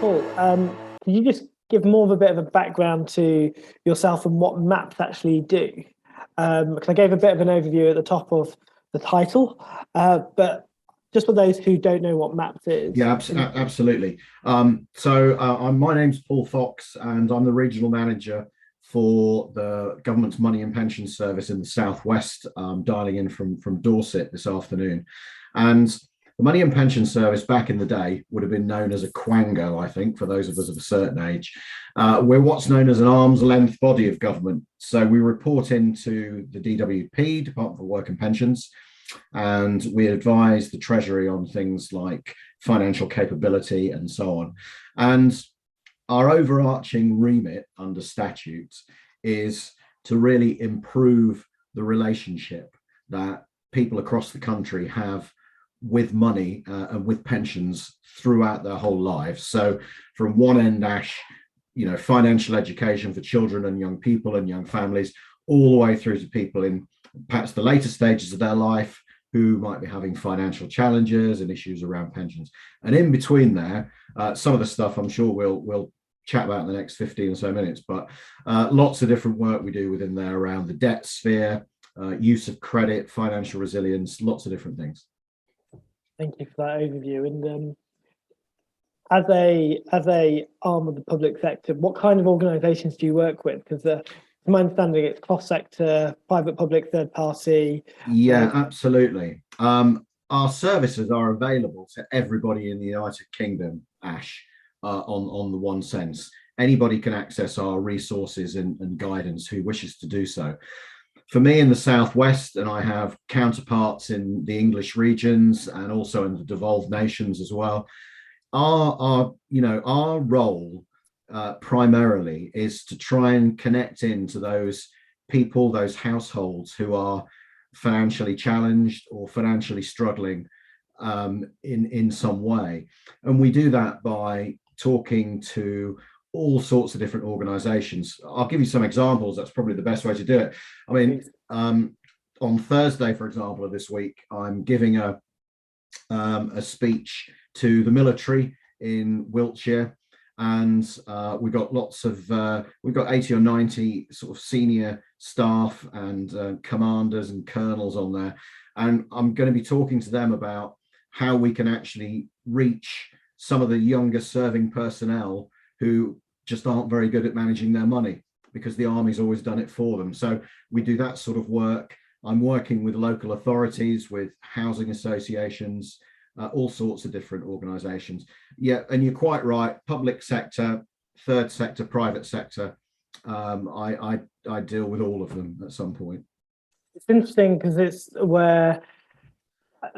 Cool. Could you just give more of a bit of a background to yourself and what MaPS actually do? Because I gave a bit of an overview at the top of the title, but just for those who don't know what MaPS is. Yeah, absolutely. My name's Paul Fox, and I'm the regional manager for the government's money and pension service in the southwest. Dialing in from Dorset this afternoon, and the money and pension service back in the day would have been known as a quango, I think, for those of us of a certain age. We're what's known as an arm's length body of government. So we report into the DWP, Department for Work and Pensions, and we advise the Treasury on things like financial capability and so on. And our overarching remit under statute is to really improve the relationship that people across the country have with money and with pensions throughout their whole lives. So from one end, Ash, financial education for children and young people and young families, all the way through to people in perhaps the later stages of their life who might be having financial challenges and issues around pensions. And in between there, some of the stuff I'm sure we'll chat about in the next 15 or so minutes, but lots of different work we do within there around the debt sphere, use of credit, financial resilience, lots of different things. Thank you for that overview. And as a arm of the public sector, what kind of organisations do you work with? Because to my understanding, it's cross sector, private, public, third party. Yeah, absolutely. Our services are available to everybody in the United Kingdom, Ash, on the one sense. Anybody can access our resources and guidance who wishes to do so. For me in the Southwest, and I have counterparts in the English regions and also in the devolved nations as well, our role primarily is to try and connect into those people, those households who are financially challenged or financially struggling in some way. And we do that by talking to all sorts of different organizations. I'll give you some examples. That's probably the best way to do it. I mean, on Thursday, for example, of this week, I'm giving a speech to the military in Wiltshire, and we've got 80 or 90 sort of senior staff and commanders and colonels on there, and I'm going to be talking to them about how we can actually reach some of the younger serving personnel who just aren't very good at managing their money because the army's always done it for them. So we do that sort of work. I'm working with local authorities, with housing associations, all sorts of different organizations. Yeah, and you're quite right, public sector, third sector, private sector. I deal with all of them at some point. It's interesting because it's where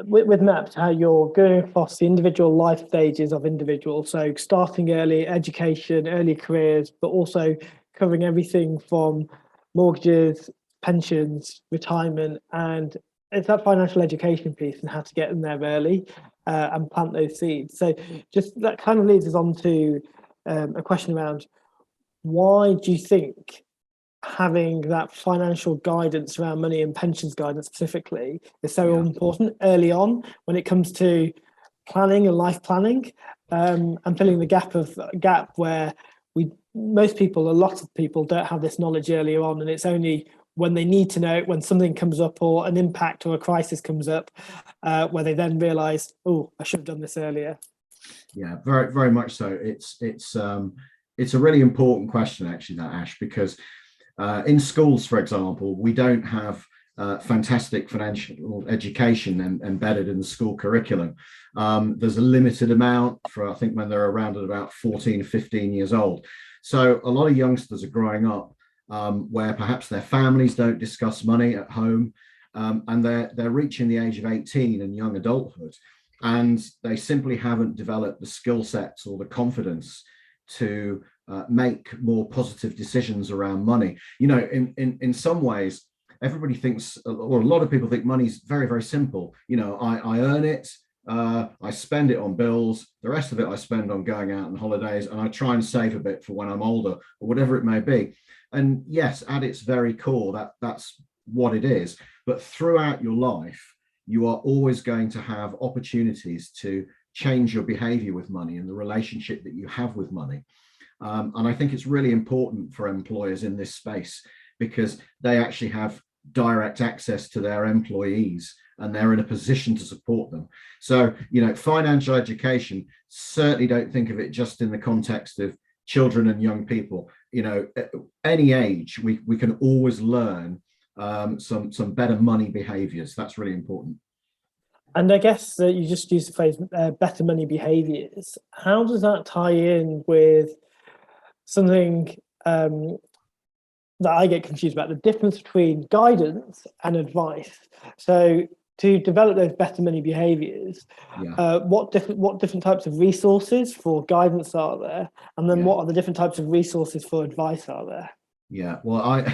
with MaPS, how you're going across the individual life stages of individuals. So starting early education, early careers, but also covering everything from mortgages, pensions, retirement, and it's that financial education piece and how to get in there early and plant those seeds. So just that kind of leads us on to a question around why do you think having that financial guidance around money and pensions guidance specifically is so important early on when it comes to planning and life planning and filling the gap where most people, a lot of people don't have this knowledge earlier on, and it's only when they need to know it, when something comes up or an impact or a crisis comes up, where they then realize, oh, I should have done this earlier. Yeah, very, very much so. It's a really important question, actually, that, Ash, because in schools, for example, we don't have fantastic financial education embedded in the school curriculum. There's a limited amount for, I think, when they're around at about 14, 15 years old. So a lot of youngsters are growing up where perhaps their families don't discuss money at home, and they're reaching the age of 18 and young adulthood, and they simply haven't developed the skill sets or the confidence to make more positive decisions around money. In some ways, everybody thinks, or a lot of people think, money's very, very simple. I earn it, I spend it on bills, the rest of it I spend on going out on holidays, and I try and save a bit for when I'm older or whatever it may be. And yes, at its very core, that's what it is. But throughout your life, you are always going to have opportunities to change your behavior with money and the relationship that you have with money. And I think it's really important for employers in this space because they actually have direct access to their employees and they're in a position to support them. So, financial education, certainly don't think of it just in the context of children and young people. At any age, we can always learn some better money behaviors. That's really important. And I guess that you just used the phrase better money behaviors. How does that tie in with something that I get confused about, the difference between guidance and advice? So to develop those better money behaviors, what different types of resources for guidance are there? And then what are the different types of resources for advice are there? Yeah, well,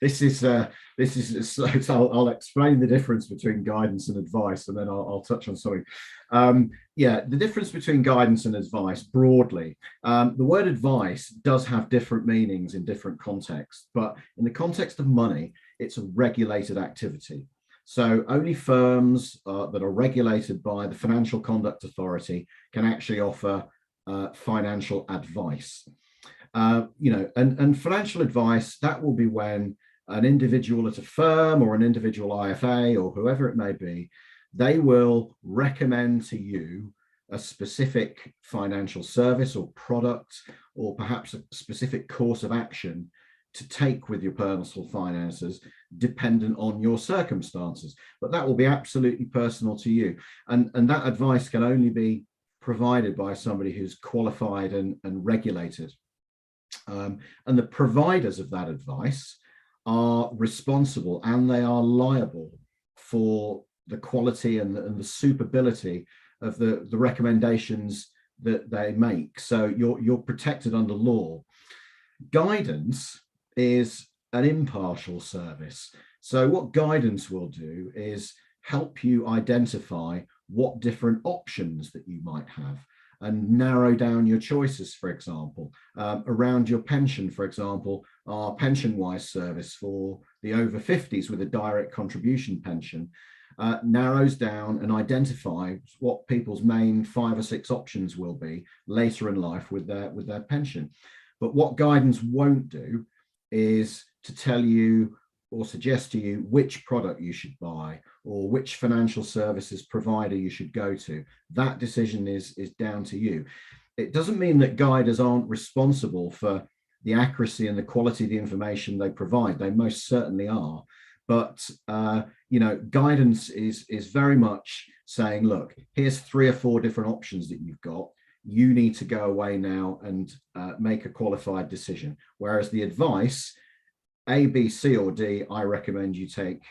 this is so I'll explain the difference between guidance and advice, and then I'll touch on something. The difference between guidance and advice broadly. The word advice does have different meanings in different contexts, but in the context of money, it's a regulated activity. So only firms that are regulated by the Financial Conduct Authority can actually offer financial advice. And financial advice, that will be when an individual at a firm or an individual IFA or whoever it may be, they will recommend to you a specific financial service or product, or perhaps a specific course of action to take with your personal finances, dependent on your circumstances. But that will be absolutely personal to you. And that advice can only be provided by somebody who's qualified and regulated. And the providers of that advice are responsible and they are liable for the quality and the suitability of the recommendations that they make. So you're protected under law. Guidance is an impartial service. So what guidance will do is help you identify what different options that you might have and narrow down your choices. For example, around your pension, for example, our PensionWise service for the over 50s with a direct contribution pension narrows down and identifies what people's main 5 or 6 options will be later in life with their pension. But what guidance won't do is to tell you or suggest to you which product you should buy or which financial services provider you should go to. That decision is down to you. It doesn't mean that guiders aren't responsible for the accuracy and the quality of the information they provide. They most certainly are. But guidance is very much saying, look, here's 3 or 4 different options that you've got. You need to go away now and make a qualified decision. Whereas the advice, A, B, C, or D, I recommend you take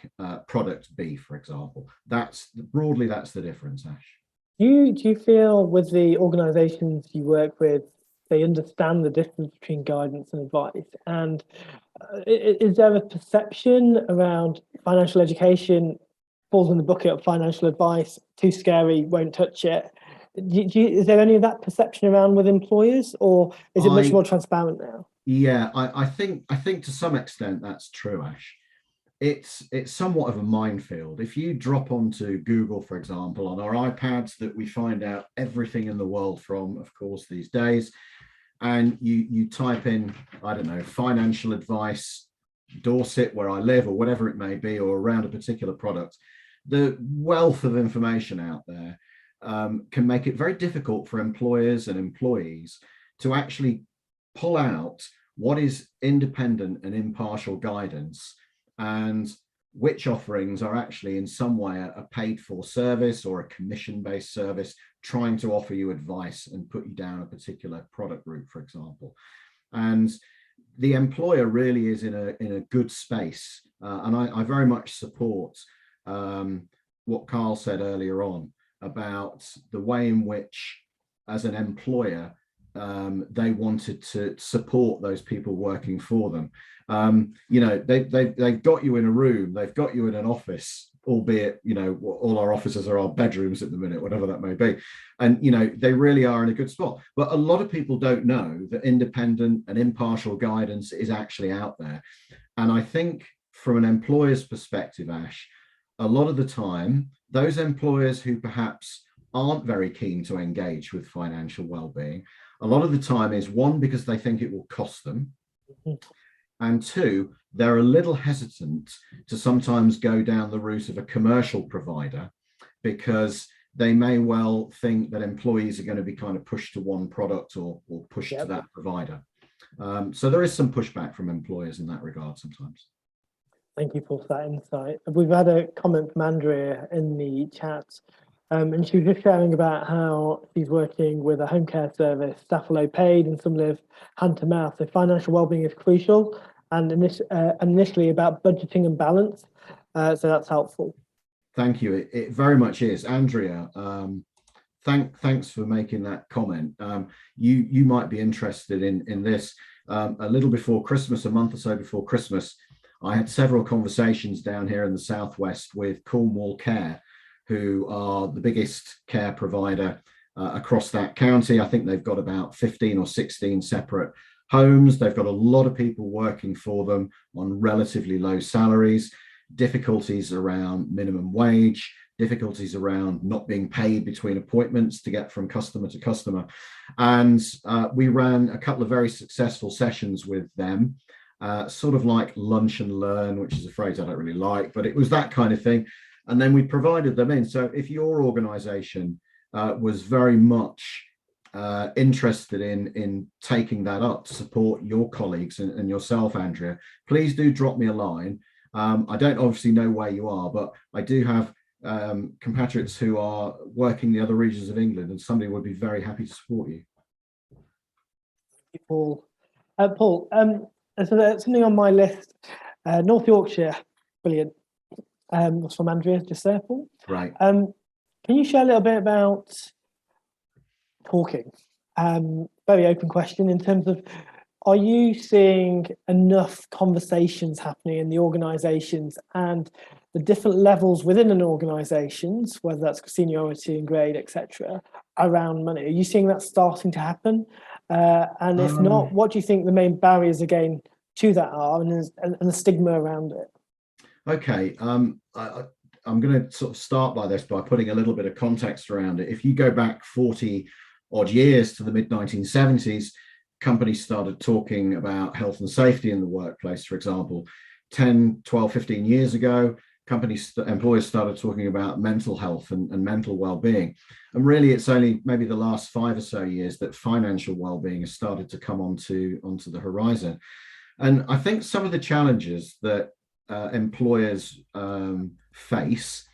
product B, for example. That's the difference, Ash. Do you feel with the organisations you work with, they understand the difference between guidance and advice? And is there a perception around financial education falls in the bucket of financial advice, too scary, won't touch it? Is there any of that perception around with employers, or is it much more transparent now? Yeah, I think to some extent that's true, Ash. It's somewhat of a minefield. If you drop onto Google, for example, on our iPads that we find out everything in the world from, of course, these days, and you type in, I don't know, financial advice, Dorset, where I live, or whatever it may be, or around a particular product, the wealth of information out there can make it very difficult for employers and employees to actually pull out what is independent and impartial guidance and which offerings are actually in some way a paid for service or a commission-based service trying to offer you advice and put you down a particular product route, for example. And the employer really is in a good space. And I very much support what Carl said earlier on about the way in which, as an employer, they wanted to support those people working for them. They've got you in a room, they've got you in an office, albeit, all our offices are our bedrooms at the minute, whatever that may be. And, they really are in a good spot. But a lot of people don't know that independent and impartial guidance is actually out there. And I think from an employer's perspective, Ash, a lot of the time, those employers who perhaps aren't very keen to engage with financial well-being, a lot of the time is one, because they think it will cost them, and two, they're a little hesitant to sometimes go down the route of a commercial provider, because they may well think that employees are going to be kind of pushed to one product or pushed to that provider. So there is some pushback from employers in that regard sometimes. Thank you for that insight. We've had a comment from Andrea in the chat, and she was just sharing about how she's working with a home care service, staff are low paid and some live hand to mouth. So financial wellbeing is crucial, and initially about budgeting and balance. So that's helpful. Thank you. It very much is. Andrea, thanks for making that comment. You might be interested in this. A little before Christmas, a month or so before Christmas, I had several conversations down here in the Southwest with Cornwall Care, who are the biggest care provider across that county. I think they've got about 15 or 16 separate homes. They've got a lot of people working for them on relatively low salaries, difficulties around minimum wage, difficulties around not being paid between appointments to get from customer to customer. And we ran a couple of very successful sessions with them, sort of like lunch and learn, which is a phrase I don't really like, but it was that kind of thing. And then we provided them in. So if your organization was very much interested in taking that up to support your colleagues and yourself, Andrea, please do drop me a line. I don't obviously know where you are, but I do have compatriots who are working the other regions of England, and somebody would be very happy to support you. Thank you, Paul. Paul, so there's something on my list. North Yorkshire, brilliant. Was from Andrea just there, Paul. Right. Can you share a little bit about talking? Very open question in terms of, are you seeing enough conversations happening in the organisations and the different levels within an organisations, whether that's seniority and grade, etc., around money? Are you seeing that starting to happen? And if not, what do you think the main barriers again to that are, and the stigma around it? Okay, I'm going to sort of start by putting a little bit of context around it. If you go back 40 odd years to the mid 1970s, companies started talking about health and safety in the workplace, for example. 10, 12, 15 years ago, employers started talking about mental health and mental well-being. And really, it's only maybe the last 5 or so years that financial well-being has started to come onto the horizon. And I think some of the challenges that employers face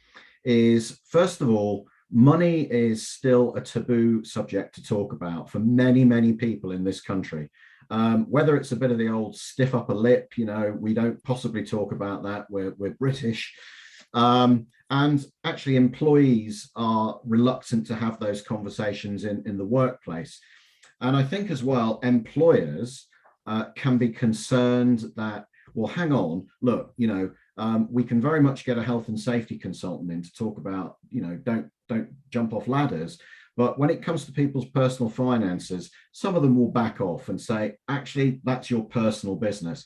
is, first of all, money is still a taboo subject to talk about for many, many people in this country. Whether it's a bit of the old stiff upper lip, we don't possibly talk about that, we're British. And actually employees are reluctant to have those conversations in the workplace. And I think as well, employers can be concerned that, well, hang on, look, we can very much get a health and safety consultant in to talk about, don't jump off ladders. But when it comes to people's personal finances, some of them will back off and say, actually, that's your personal business.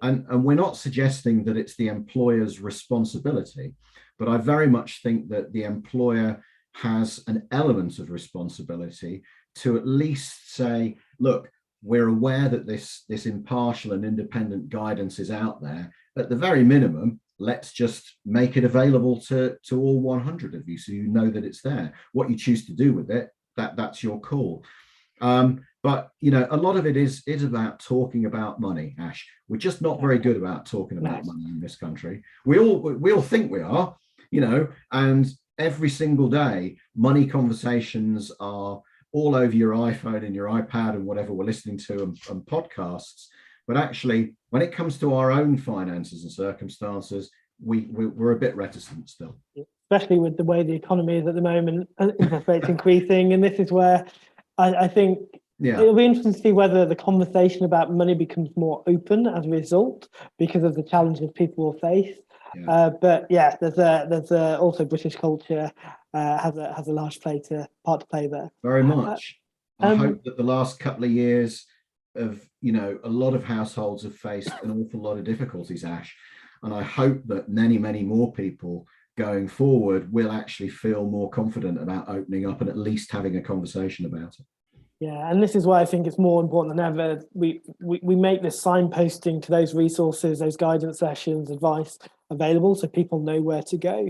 And we're not suggesting that it's the employer's responsibility, but I very much think that the employer has an element of responsibility to at least say, look, we're aware that this impartial and independent guidance is out there. At the very minimum, let's just make it available to all 100 of you, so you know that it's there. What you choose to do with it, that's your call. But a lot of it is about talking about money, Ash. We're just not very good about talking about money in this country. We all think we are, and every single day, money conversations are all over your iPhone and your iPad and whatever we're listening to and podcasts. But actually, when it comes to our own finances and circumstances, we're a bit reticent still. Especially with the way the economy is at the moment, interest rates increasing. And this is where I think it'll be interesting to see whether the conversation about money becomes more open as a result, because of the challenges people will face. But yeah, there's also British culture has a large part to play there. Very much. I hope that the last couple of years of, a lot of households have faced an awful lot of difficulties, Ash. And I hope that many, many more people going forward will actually feel more confident about opening up and at least having a conversation about it. Yeah, and this is why I think it's more important than ever. We make this signposting to those resources, those guidance sessions, advice available, so people know where to go.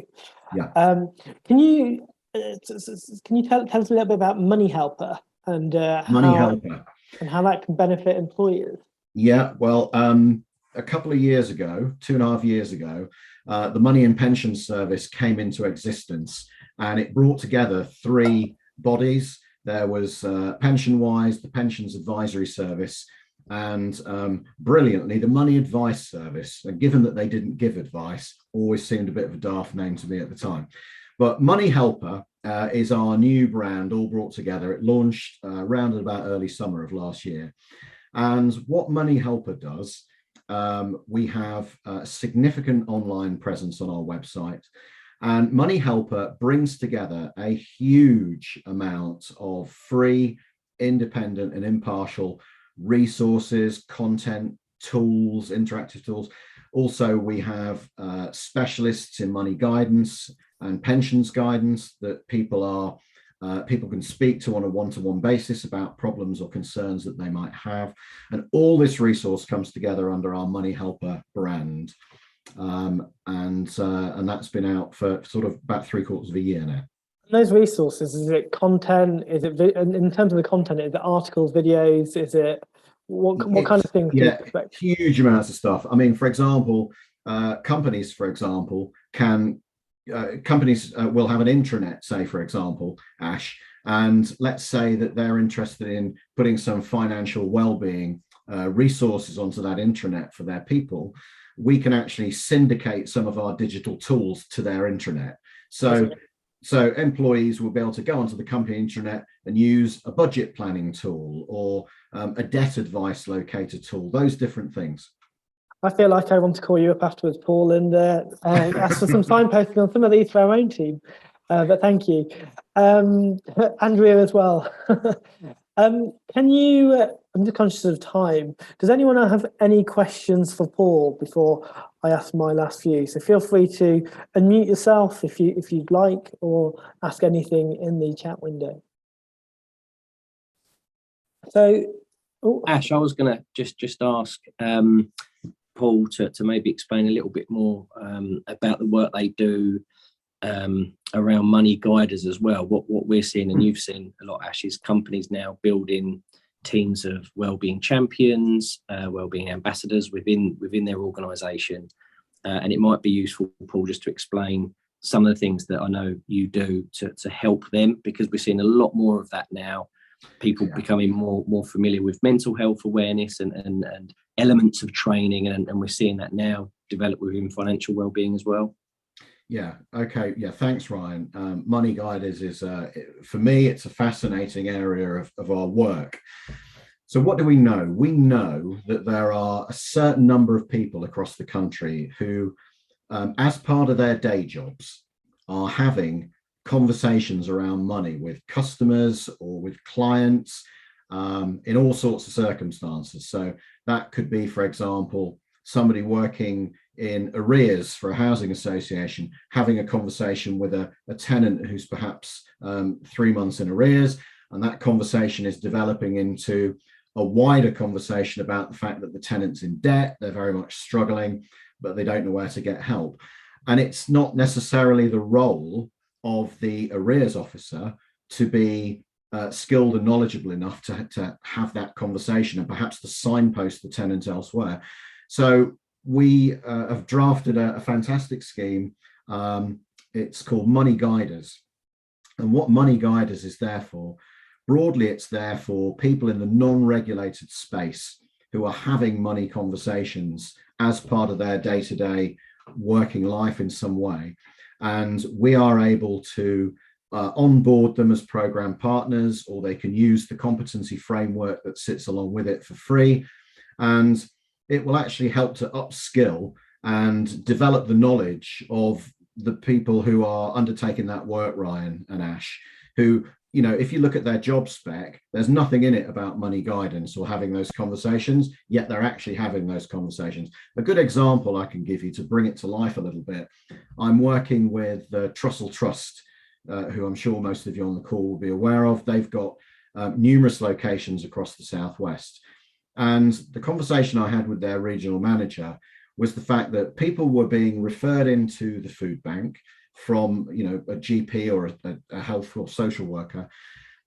Yeah. Can you tell us a little bit about Money Helper and Money Helper and how that can benefit employers? Yeah, well, a couple of years ago, 2.5 years ago, the Money and Pension Service came into existence, and it brought together 3 bodies. There was PensionWise, the Pensions Advisory Service, and brilliantly, the Money Advice Service. And given that they didn't give advice, always seemed a bit of a daft name to me at the time. But Money Helper is our new brand, all brought together. It launched around about early summer of last year. And what Money Helper does, we have a significant online presence on our website. And Money Helper brings together a huge amount of free, independent and impartial resources, content, tools, interactive tools. Also, we have specialists in money guidance and pensions guidance that people can speak to on a one-to-one basis about problems or concerns that they might have. And all this resource comes together under our Money Helper brand. And that's been out for sort of about 3/4 of a year now. Those resources, is it content? Is it in terms of the content? Is it articles, videos? Is it what kind of things? Yeah, huge amounts of stuff. I mean, for example, companies, companies will have an intranet, say, for example, Ash, and let's say that they're interested in putting some financial well-being resources onto that intranet for their people. We can actually syndicate some of our digital tools to their intranet. So employees will be able to go onto the company intranet and use a budget planning tool or a debt advice locator tool, those different things. I feel like I want to call you up afterwards, Paul, and ask for some signposting on some of these for our own team. But thank you. Andrea as well. Can you, I'm just conscious of time. Does anyone have any questions for Paul before I ask my last few? So feel free to unmute yourself if you'd like, or ask anything in the chat window. So, Ash, I was going to just ask Paul to maybe explain a little bit more about the work they do around money guiders as well. What we're seeing, and you've seen a lot, Ash, is companies now building teams of wellbeing champions, wellbeing ambassadors within their organisation. And it might be useful, Paul, just to explain some of the things that I know you do to help them, because we're seeing a lot more of that now. People becoming more familiar with mental health awareness and elements of training, and we're seeing that now develop within financial wellbeing as well. Yeah. Okay. Yeah. Thanks, Ryan. Money Guiders is, for me, it's a fascinating area of our work. So what do we know? We know that there are a certain number of people across the country who, as part of their day jobs, are having conversations around money with customers or with clients in all sorts of circumstances. So that could be, for example, somebody working in arrears for a housing association, having a conversation with a tenant who's perhaps 3 months in arrears, and that conversation is developing into a wider conversation about the fact that the tenant's in debt, they're very much struggling, but they don't know where to get help. And it's not necessarily the role of the arrears officer to be skilled and knowledgeable enough to have that conversation and perhaps to signpost the tenant elsewhere. So we have drafted a fantastic scheme. It's called Money Guiders. And what Money Guiders is there for, broadly, it's there for people in the non-regulated space who are having money conversations as part of their day-to-day working life in some way. And we are able to onboard them as program partners, or they can use the competency framework that sits along with it for free. And it will actually help to upskill and develop the knowledge of the people who are undertaking that work, Ryan and Ash, who, you know, if you look at their job spec, there's nothing in it about money guidance or having those conversations, yet they're actually having those conversations. A good example I can give you to bring it to life a little bit, I'm working with the Trussell Trust, who I'm sure most of you on the call will be aware of. They've got numerous locations across the Southwest. And the conversation I had with their regional manager was the fact that people were being referred into the food bank from, you know, a GP or a health or social worker.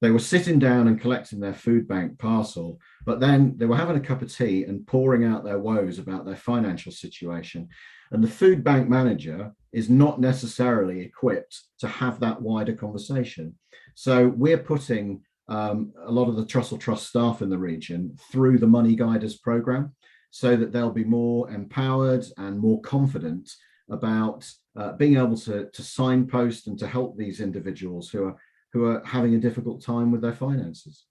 They were sitting down and collecting their food bank parcel, but then they were having a cup of tea and pouring out their woes about their financial situation. And the food bank manager is not necessarily equipped to have that wider conversation. So we're putting a lot of the Trussell Trust staff in the region through the Money Guiders program, so that they'll be more empowered and more confident about being able to signpost and to help these individuals who are having a difficult time with their finances.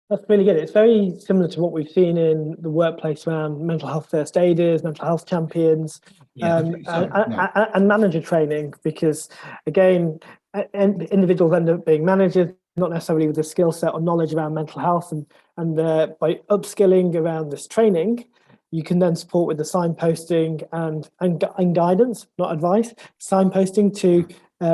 That's really good. It's very similar to what we've seen in the workplace around mental health first aiders, mental health champions, and manager training, because again, individuals end up being managers, not necessarily with the skill set or knowledge around mental health, and by upskilling around this training, you can then support with the signposting and guidance, not advice, signposting to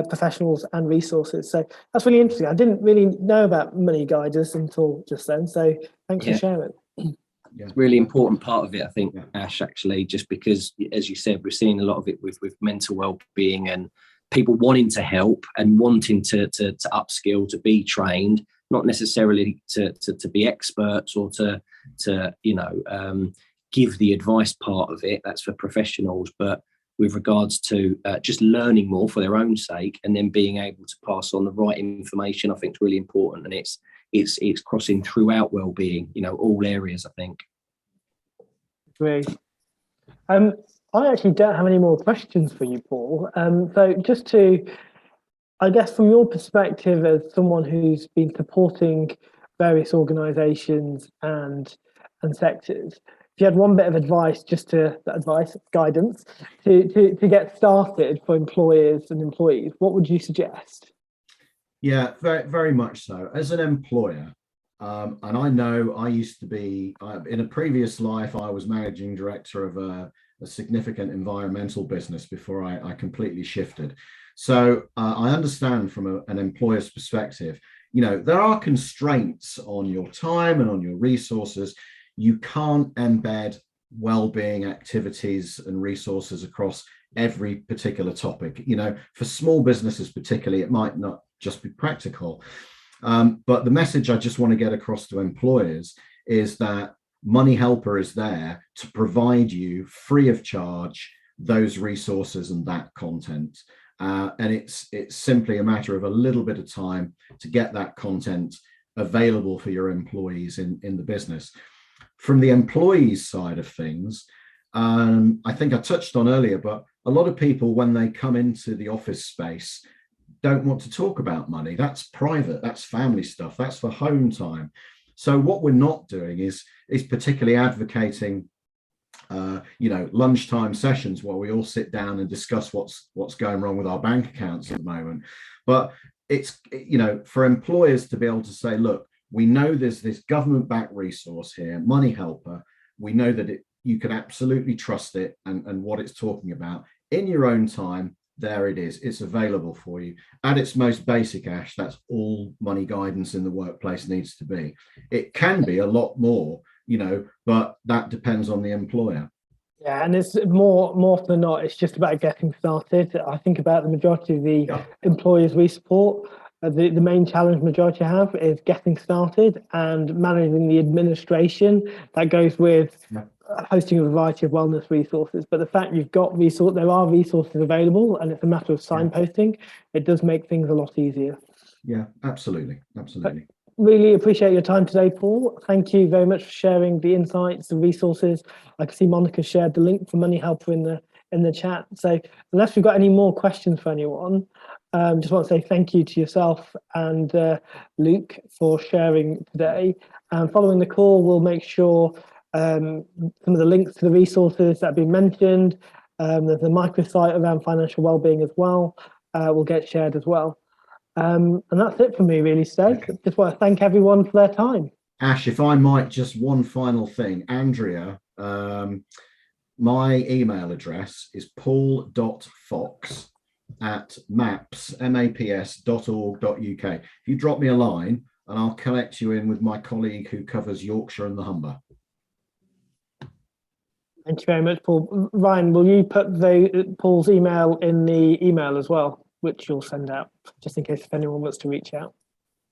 professionals and resources. So that's really interesting. I didn't really know about Money Guiders until just then. So thanks for sharing. It's a really important part of it, I think, Ash, actually, just because, as you said, we're seeing a lot of it with mental well-being and people wanting to help and wanting to upskill, to be trained, not necessarily to be experts or to give the advice part of it. That's for professionals, but with regards to just learning more for their own sake and then being able to pass on the right information, I think is really important. And it's crossing throughout well-being, all areas, I think. Great. I actually don't have any more questions for you, Paul. So just to, I guess, from your perspective as someone who's been supporting various organisations and sectors, if you had one bit of advice, guidance to get started for employers and employees, what would you suggest? Yeah, very, very much so. As an employer, and I know I used to be, in a previous life, I was managing director of a significant environmental business before I completely shifted. So I understand from an employer's perspective, there are constraints on your time and on your resources. You can't embed well-being activities and resources across every particular topic. For small businesses particularly, it might not just be practical. But the message I just want to get across to employers is that Money Helper is there to provide you free of charge those resources and that content. And it's simply a matter of a little bit of time to get that content available for your employees in the business. From the employees side of things, I think I touched on earlier, but a lot of people, when they come into the office space, don't want to talk about money. That's private, that's family stuff, that's for home time. So what we're not doing is particularly advocating lunchtime sessions where we all sit down and discuss what's going wrong with our bank accounts at the moment. But it's, for employers to be able to say, look, we know there's this government-backed resource here, Money Helper. We know that you can absolutely trust it and what it's talking about. In your own time, there it is. It's available for you. At its most basic, Ash, that's all money guidance in the workplace needs to be. It can be a lot more, but that depends on the employer. Yeah, and it's more often than not, it's just about getting started. I think about the majority of the employers we support. The main challenge majority have is getting started and managing the administration that goes with hosting a variety of wellness resources. But the fact you've got there are resources available, and it's a matter of signposting. It does make things a lot easier. Yeah, absolutely. But really appreciate your time today, Paul. Thank you very much for sharing the insights, the resources. I can see Monica shared the link for Money Helper in the chat. So unless we've got any more questions for anyone, just want to say thank you to yourself and Luke for sharing today. And following the call, we'll make sure some of the links to the resources that have been mentioned, there's a microsite around financial wellbeing as well, will get shared as well. And that's it for me really today. Okay. Just want to thank everyone for their time. Ash, if I might, just one final thing. Andrea, my email address is paul.fox@maps.org.uk. If you drop me a line, and I'll connect you in with my colleague who covers Yorkshire and the Humber. Thank you very much, Paul. Ryan, will you put Paul's email in the email as well, which you'll send out, just in case if anyone wants to reach out?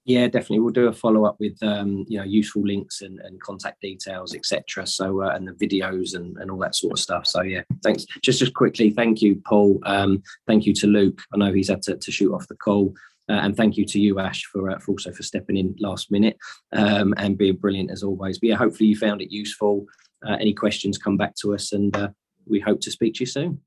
Yeah, definitely. We'll do a follow-up with useful links and contact details, etc. So and the videos and all that sort of stuff. So yeah, thanks. Just quickly, thank you, Paul. Thank you to Luke. I know he's had to shoot off the call. And thank you to you, Ash, for also for stepping in last minute and being brilliant as always. But yeah, hopefully you found it useful. Any questions, come back to us, and we hope to speak to you soon.